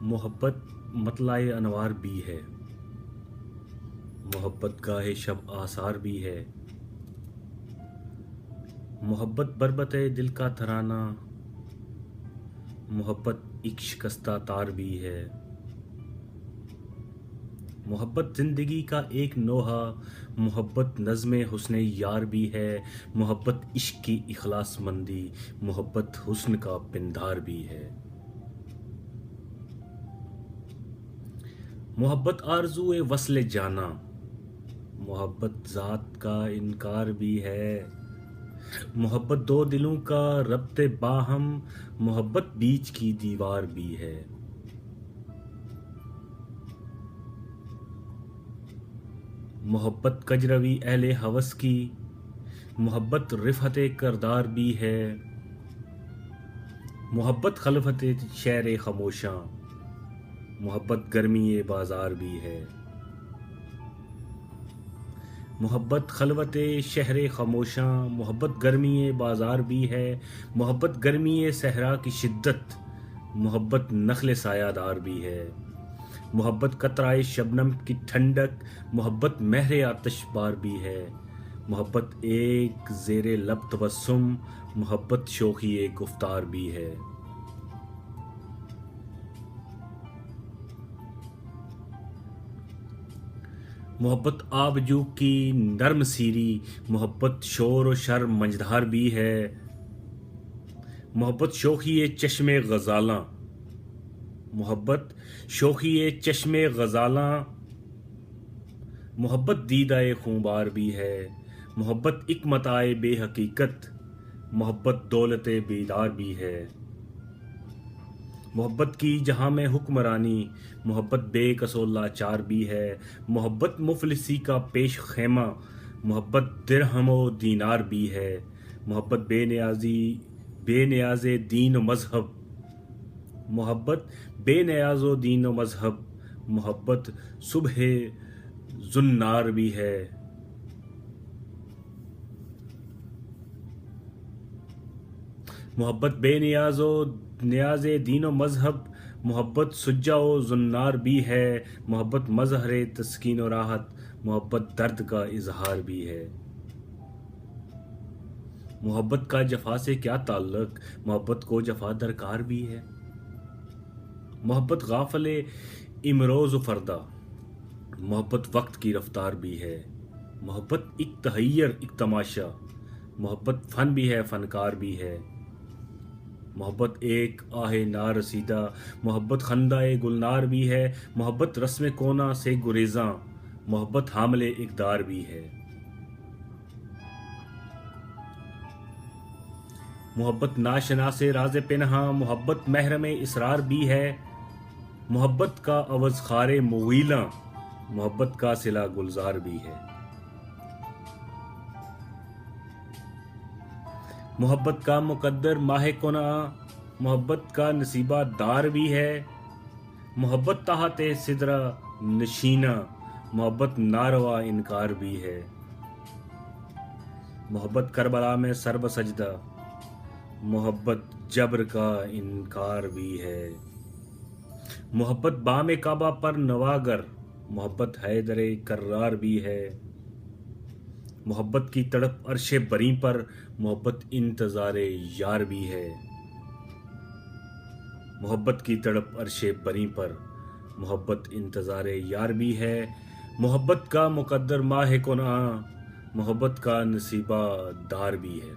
मोहब्बत मतलाए अनवार भी है, मोहब्बत गाहे शब आसार भी है। मोहब्बत बरबत दिल का तराना, मोहब्बत एक शिकस्ता तार भी है। मोहब्बत ज़िंदगी का एक नोहा, मोहब्बत नज़्मे हुस्न यार भी है। मोहब्बत इश्क की इखलासमंदी, मोहब्बत हुस्न का पिंधार भी है। मोहब्बत आरज़ूए वस्ल जाना, मोहब्बत ज़ात का इनकार भी है। मोहब्बत दो दिलों का रब्ते बाहम, मोहब्बत बीच की दीवार भी है। मोहब्बत कजरवी अहले हवस की, मोहब्बत रिफ़त करदार भी है। मोहब्बत खलफत शहर खामोशां, मोहब्बत गर्मी बाज़ार भी है। मोहब्बत खलवत शहर खामोशां, मोहब्बत गर्मी बाज़ार भी है। मोहब्बत गर्मी सहरा की शिद्दत, मोहब्बत नखल सायादार भी है। मोहब्बत कतराए शबनम की ठंडक, मोहब्बत महर आतिशबार भी है। मोहब्बत एक ज़ेरे लब तबस्सुम, मोहब्बत शोखी गुफ्तार भी है। मोहब्बत आबजू की नर्म सीरी, मोहब्बत शोर व शर मंझधार भी है। मोहब्बत शोखी चश्मे गजाला, मोहब्बत शोखी चश्मे गजाला, मोहब्बत दीदाए खूंबार भी है। मोहब्बत एक मताए बेहकीकत, मोहब्बत दौलत बेदार भी है। मोहब्बत की जहाँ में हुक्मरानी, मोहब्बत बेकसो लाचार भी है। मोहब्बत मुफलिसी का पेश खेमा, मोहब्बत दिरहमो दीनार भी है। मोहब्बत बेनियाज़े दीन व मज़हब, मोहब्बत बेनियाज़ो दीन व मज़हब, मोहब्बत सुबह जुन्नार भी है। मोहब्बत बेनियाज़ो न्याज़े दीन व मज़हब, मोहब्बत सुज्जा व जुन्नार भी है। मोहब्बत मज़हर तस्कीन व राहत, मोहब्बत दर्द का इजहार भी है। मोहब्बत का जफा से क्या ताल्लुक, मोहब्बत को जफा दरकार भी है। मोहब्बत गाफिले इमरोज़ फरदा, मोहब्बत वक्त की रफ्तार भी है। मोहब्बत एक तहैयर एक तमाशा, मोहब्बत फ़न भी है फ़नकार भी है। मोहब्बत एक आहे नारसीदा, मोहब्बत खंदाए गुलनार भी है। मोहब्बत रस्म कोना से गुरेज़ां, मोहब्बत हामले इक़दार भी है। मोहब्बत नाशनासे राज़ पिनहा, मोहब्बत महरम इसरार भी है। मोहब्बत का अवज़ खारे मुगीला, मोहब्बत का सिला गुलजार भी है। मोहब्बत का मुकद्दर माह कोना, मोहब्बत का नसीबा दार भी है। मोहब्बत ताहते सिदरा नशीना, मोहब्बत नारवा इनकार भी है। मोहब्बत करबला में सरब सजदा, मोहब्बत जबर का इनकार भी है। मोहब्बत बाम काबा पर नवागर, मोहब्बत हैदरे कर्रार भी है। मोहब्बत की तड़प अर्शे बरी पर, मोहब्बत इंतज़ारे यार भी है। मोहब्बत की तड़प अर्शे बरी पर, मोहब्बत इंतज़ारे यार भी है। मोहब्बत का मुकद्दर माह कोना, मोहब्बत का नसीबा दार भी है।